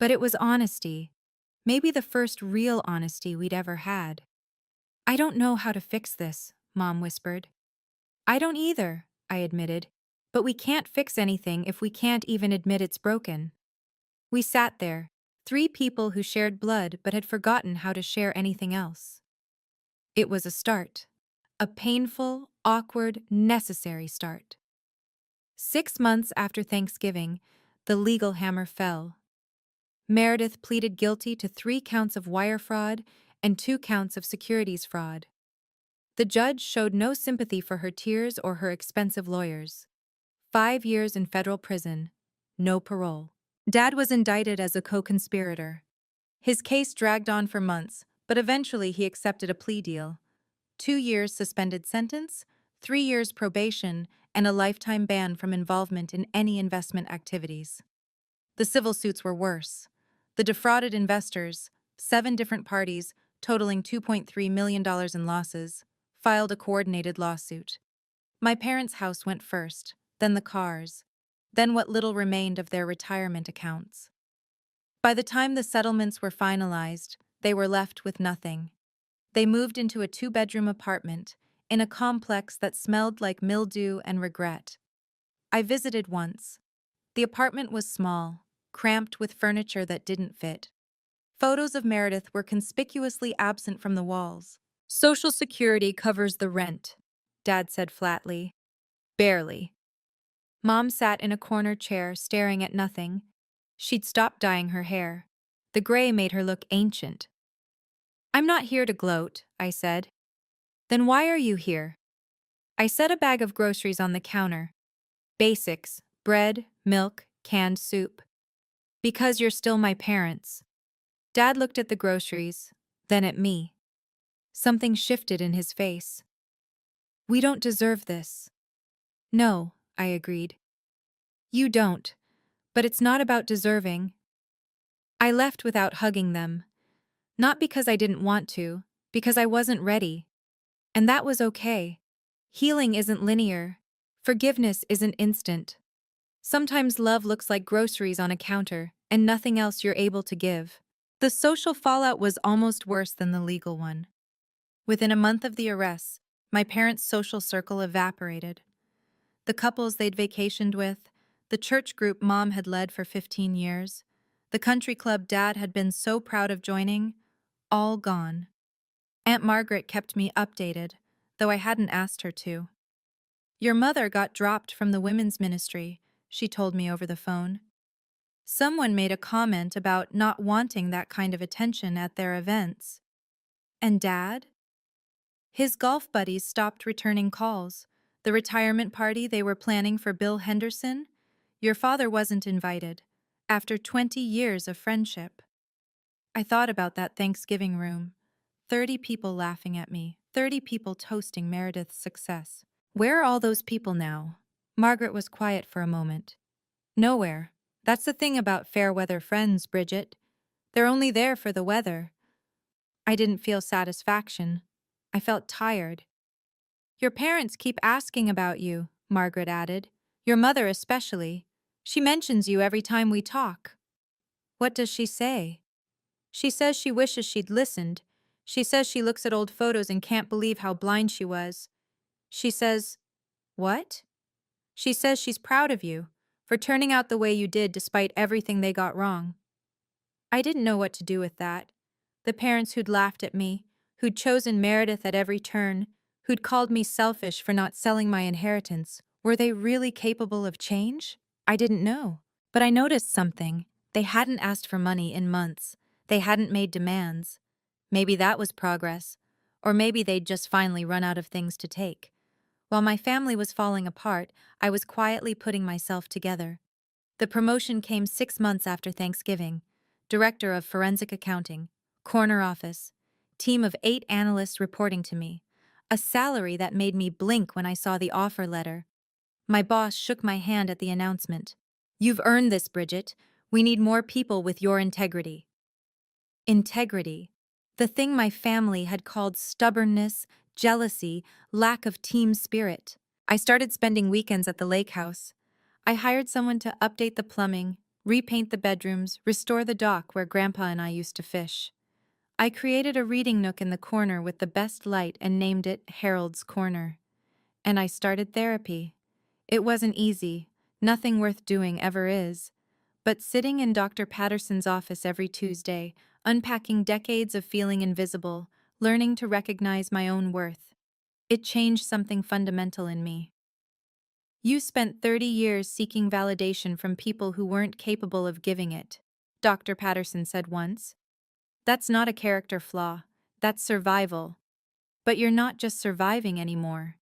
But it was honesty. Maybe the first real honesty we'd ever had. I don't know how to fix this, Mom whispered. I don't either, I admitted. But we can't fix anything if we can't even admit it's broken. We sat there, three people who shared blood but had forgotten how to share anything else. It was a start. A painful, awkward, necessary start. 6 months after Thanksgiving, the legal hammer fell. Meredith pleaded guilty to 3 counts of wire fraud and 2 counts of securities fraud. The judge showed no sympathy for her tears or her expensive lawyers. 5 years in federal prison, no parole. Dad was indicted as a co-conspirator. His case dragged on for months, but eventually he accepted a plea deal. 2 years suspended sentence, 3 years probation, and a lifetime ban from involvement in any investment activities. The civil suits were worse. The defrauded investors, 7 different parties, totaling $2.3 million in losses, filed a coordinated lawsuit. My parents' house went first, then the cars, then what little remained of their retirement accounts. By the time the settlements were finalized, they were left with nothing. They moved into a 2-bedroom apartment in a complex that smelled like mildew and regret. I visited once. The apartment was small, cramped with furniture that didn't fit. Photos of Meredith were conspicuously absent from the walls. Social Security covers the rent, Dad said flatly. Barely. Mom sat in a corner chair staring at nothing. She'd stopped dyeing her hair. The gray made her look ancient. I'm not here to gloat, I said. Then why are you here? I set a bag of groceries on the counter. Basics: bread, milk, canned soup. Because you're still my parents. Dad looked at the groceries, then at me. Something shifted in his face. We don't deserve this. No, I agreed. You don't, but it's not about deserving. I left without hugging them. Not because I didn't want to, because I wasn't ready. And that was okay. Healing isn't linear. Forgiveness isn't instant. Sometimes love looks like groceries on a counter, and nothing else you're able to give. The social fallout was almost worse than the legal one. Within a month of the arrests, my parents' social circle evaporated. The couples they'd vacationed with, the church group Mom had led for 15 years, the country club Dad had been so proud of joining, all gone. Aunt Margaret kept me updated, though I hadn't asked her to. Your mother got dropped from the women's ministry, she told me over the phone. Someone made a comment about not wanting that kind of attention at their events. And Dad? His golf buddies stopped returning calls. The retirement party they were planning for Bill Henderson? Your father wasn't invited, after 20 years of friendship. I thought about that Thanksgiving room. 30 people laughing at me, 30 people toasting Meredith's success. Where are all those people now? Margaret was quiet for a moment. Nowhere. That's the thing about fair weather friends, Bridget. They're only there for the weather. I didn't feel satisfaction. I felt tired. Your parents keep asking about you, Margaret added. Your mother especially. She mentions you every time we talk. What does she say? She says she wishes she'd listened. She says she looks at old photos and can't believe how blind she was. She says, what? She says she's proud of you for turning out the way you did despite everything they got wrong. I didn't know what to do with that. The parents who'd laughed at me, who'd chosen Meredith at every turn, who'd called me selfish for not selling my inheritance, were they really capable of change? I didn't know. But I noticed something. They hadn't asked for money in months. They hadn't made demands. Maybe that was progress. Or maybe they'd just finally run out of things to take. While my family was falling apart, I was quietly putting myself together. The promotion came 6 months after Thanksgiving. Director of Forensic Accounting, corner office, team of 8 analysts reporting to me. A salary that made me blink when I saw the offer letter. My boss shook my hand at the announcement. You've earned this, Bridget. We need more people with your integrity. Integrity. The thing my family had called stubbornness, jealousy, lack of team spirit. I started spending weekends at the lake house. I hired someone to update the plumbing, repaint the bedrooms, restore the dock where Grandpa and I used to fish. I created a reading nook in the corner with the best light and named it Harold's Corner. And I started therapy. It wasn't easy. Nothing worth doing ever is. But sitting in Dr. Patterson's office every Tuesday, unpacking decades of feeling invisible, learning to recognize my own worth, it changed something fundamental in me. You spent 30 years seeking validation from people who weren't capable of giving it, Dr. Patterson said once. That's not a character flaw. That's survival. But you're not just surviving anymore.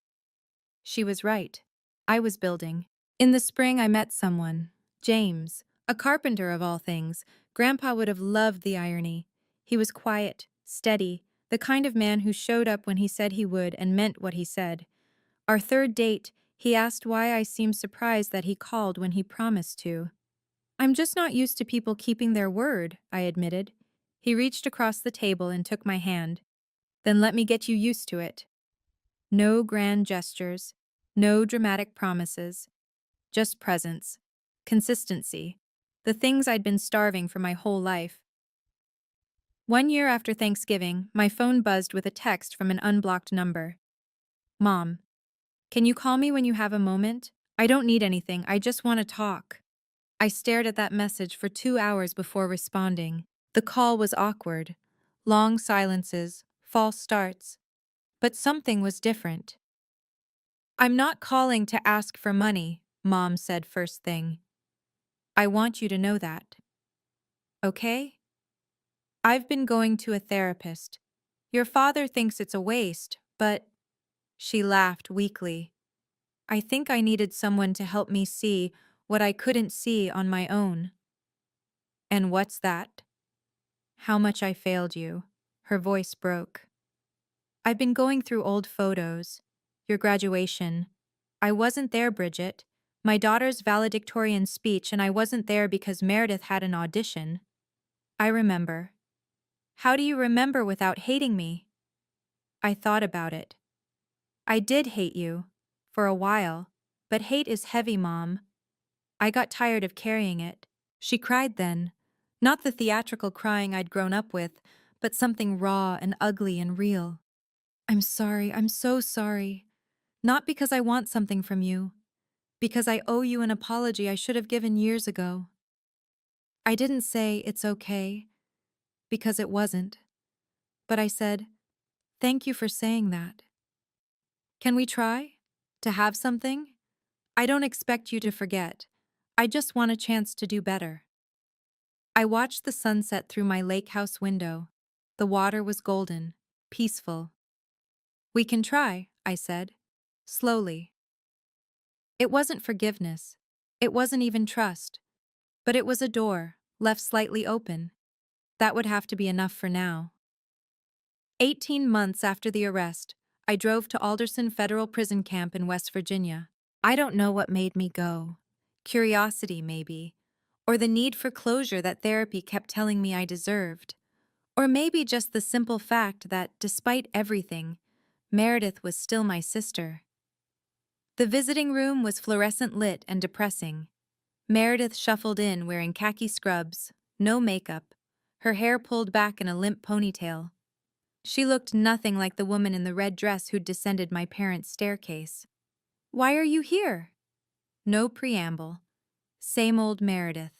She was right. I was building. In the spring, I met someone, James, a carpenter of all things. Grandpa would have loved the irony. He was quiet, steady, the kind of man who showed up when he said he would and meant what he said. Our third date, he asked why I seemed surprised that he called when he promised to. I'm just not used to people keeping their word, I admitted. He reached across the table and took my hand. Then let me get you used to it. No grand gestures, no dramatic promises, just presence, consistency, the things I'd been starving for my whole life. 1 year after Thanksgiving, my phone buzzed with a text from an unblocked number. Mom, can you call me when you have a moment? I don't need anything, I just want to talk. I stared at that message for 2 hours before responding. The call was awkward. Long silences, false starts. But something was different. I'm not calling to ask for money, Mom said first thing. I want you to know that. Okay? I've been going to a therapist. Your father thinks it's a waste, but... She laughed weakly. I think I needed someone to help me see what I couldn't see on my own. And what's that? How much I failed you. Her voice broke. I've been going through old photos. Your graduation. I wasn't there, Bridget. My daughter's valedictorian speech, and I wasn't there because Meredith had an audition. I remember. How do you remember without hating me? I thought about it. I did hate you. For a while. But hate is heavy, Mom. I got tired of carrying it. She cried then. Not the theatrical crying I'd grown up with, but something raw and ugly and real. I'm sorry, I'm so sorry. Not because I want something from you. Because I owe you an apology I should have given years ago. I didn't say it's okay, because it wasn't. But I said, thank you for saying that. Can we try? To have something? I don't expect you to forget. I just want a chance to do better. I watched the sunset through my lake house window. The water was golden, peaceful. We can try, I said, slowly. It wasn't forgiveness. It wasn't even trust. But it was a door, left slightly open. That would have to be enough for now. 18 months after the arrest, I drove to Alderson Federal Prison Camp in West Virginia. I don't know what made me go. Curiosity, maybe. Or the need for closure that therapy kept telling me I deserved. Or maybe just the simple fact that, despite everything, Meredith was still my sister. The visiting room was fluorescent lit and depressing. Meredith shuffled in wearing khaki scrubs, no makeup, her hair pulled back in a limp ponytail. She looked nothing like the woman in the red dress who'd descended my parents' staircase. Why are you here? No preamble. Same old Meredith.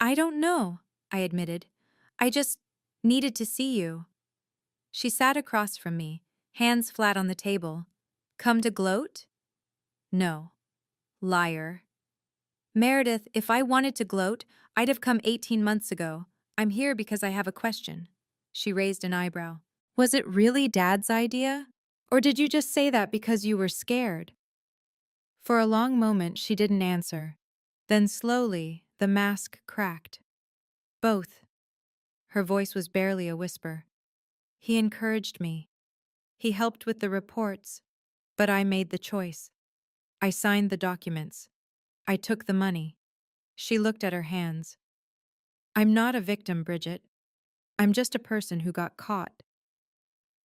I don't know. I admitted. I just needed to see you. She sat across from me, hands flat on the table. Come to gloat? No. Liar. Meredith, if I wanted to gloat, I'd have come 18 months ago. I'm here because I have a question. She raised an eyebrow. Was it really Dad's idea? Or did you just say that because you were scared? For a long moment, she didn't answer. Then slowly, the mask cracked. Both. Her voice was barely a whisper. He encouraged me. He helped with the reports. But I made the choice. I signed the documents. I took the money. She looked at her hands. I'm not a victim, Bridget. I'm just a person who got caught.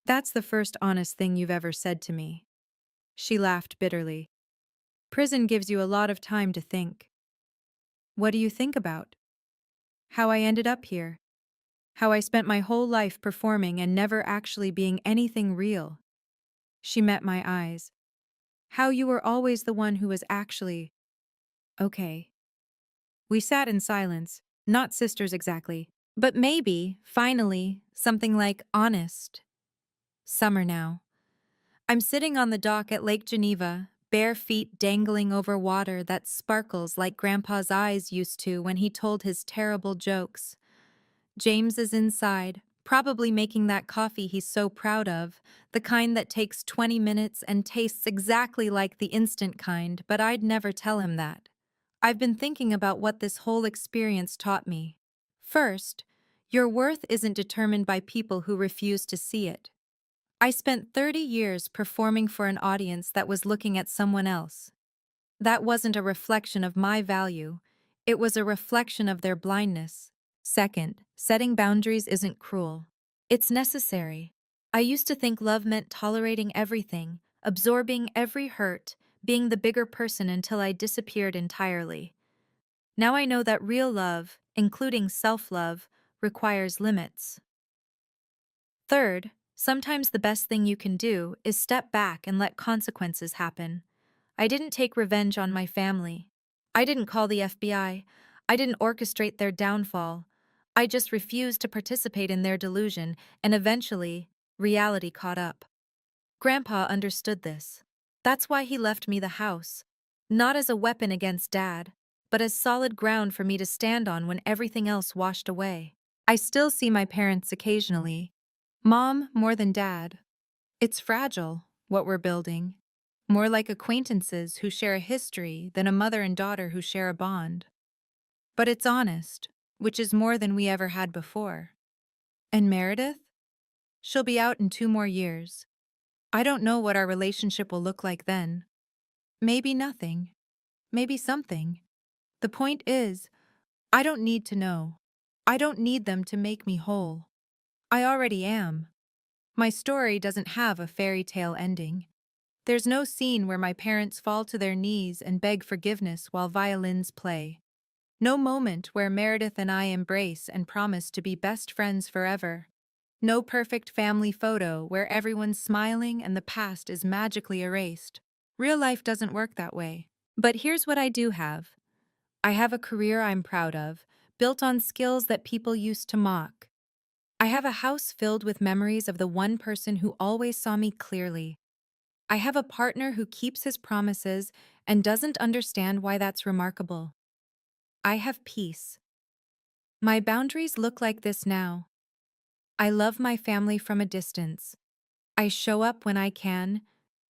That's the first honest thing you've ever said to me. She laughed bitterly. Prison gives you a lot of time to think. What do you think about? How I ended up here. How I spent my whole life performing and never actually being anything real. She met my eyes. How you were always the one who was actually okay. We sat in silence, not sisters exactly, but maybe, finally, something like honest. Summer now. I'm sitting on the dock at Lake Geneva, bare feet dangling over water that sparkles like Grandpa's eyes used to when he told his terrible jokes. James is inside, probably making that coffee he's so proud of, the kind that takes 20 minutes and tastes exactly like the instant kind, but I'd never tell him that. I've been thinking about what this whole experience taught me. First, your worth isn't determined by people who refuse to see it. I spent 30 years performing for an audience that was looking at someone else. That wasn't a reflection of my value, it was a reflection of their blindness. Second, setting boundaries isn't cruel. It's necessary. I used to think love meant tolerating everything, absorbing every hurt, being the bigger person until I disappeared entirely. Now I know that real love, including self-love, requires limits. Third, sometimes the best thing you can do is step back and let consequences happen. I didn't take revenge on my family. I didn't call the FBI. I didn't orchestrate their downfall. I just refused to participate in their delusion, and eventually, reality caught up. Grandpa understood this. That's why he left me the house. Not as a weapon against Dad, but as solid ground for me to stand on when everything else washed away. I still see my parents occasionally. Mom more than Dad. It's fragile, what we're building. More like acquaintances who share a history than a mother and daughter who share a bond. But it's honest, which is more than we ever had before. And Meredith? She'll be out in 2 more years. I don't know what our relationship will look like then. Maybe nothing. Maybe something. The point is, I don't need to know. I don't need them to make me whole. I already am. My story doesn't have a fairy tale ending. There's no scene where my parents fall to their knees and beg forgiveness while violins play. No moment where Meredith and I embrace and promise to be best friends forever. No perfect family photo where everyone's smiling and the past is magically erased. Real life doesn't work that way. But here's what I do have. I have a career I'm proud of, built on skills that people used to mock. I have a house filled with memories of the one person who always saw me clearly. I have a partner who keeps his promises and doesn't understand why that's remarkable. I have peace. My boundaries look like this now. I love my family from a distance. I show up when I can,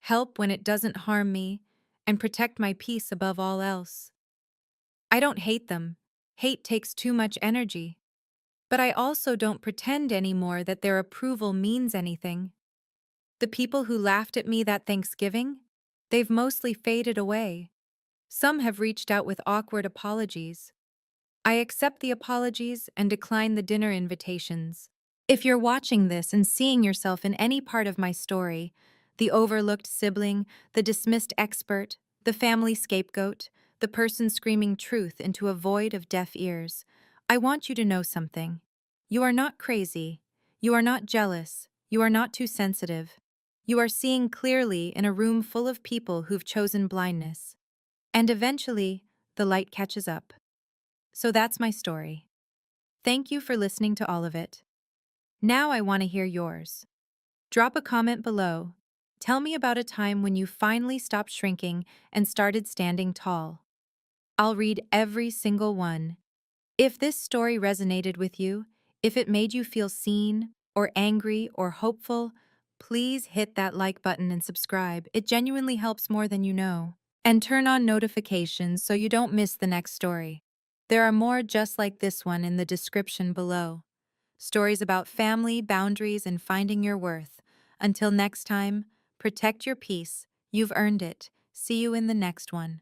help when it doesn't harm me, and protect my peace above all else. I don't hate them. Hate takes too much energy. But I also don't pretend anymore that their approval means anything. The people who laughed at me that Thanksgiving, they've mostly faded away. Some have reached out with awkward apologies. I accept the apologies and decline the dinner invitations. If you're watching this and seeing yourself in any part of my story, the overlooked sibling, the dismissed expert, the family scapegoat, the person screaming truth into a void of deaf ears, I want you to know something. You are not crazy. You are not jealous. You are not too sensitive. You are seeing clearly in a room full of people who've chosen blindness. And eventually, the light catches up. So that's my story. Thank you for listening to all of it. Now I want to hear yours. Drop a comment below. Tell me about a time when you finally stopped shrinking and started standing tall. I'll read every single one. If this story resonated with you, if it made you feel seen, or angry, or hopeful, please hit that like button and subscribe. It genuinely helps more than you know. And turn on notifications so you don't miss the next story. There are more just like this one in the description below. Stories about family, boundaries, and finding your worth. Until next time, protect your peace. You've earned it. See you in the next one.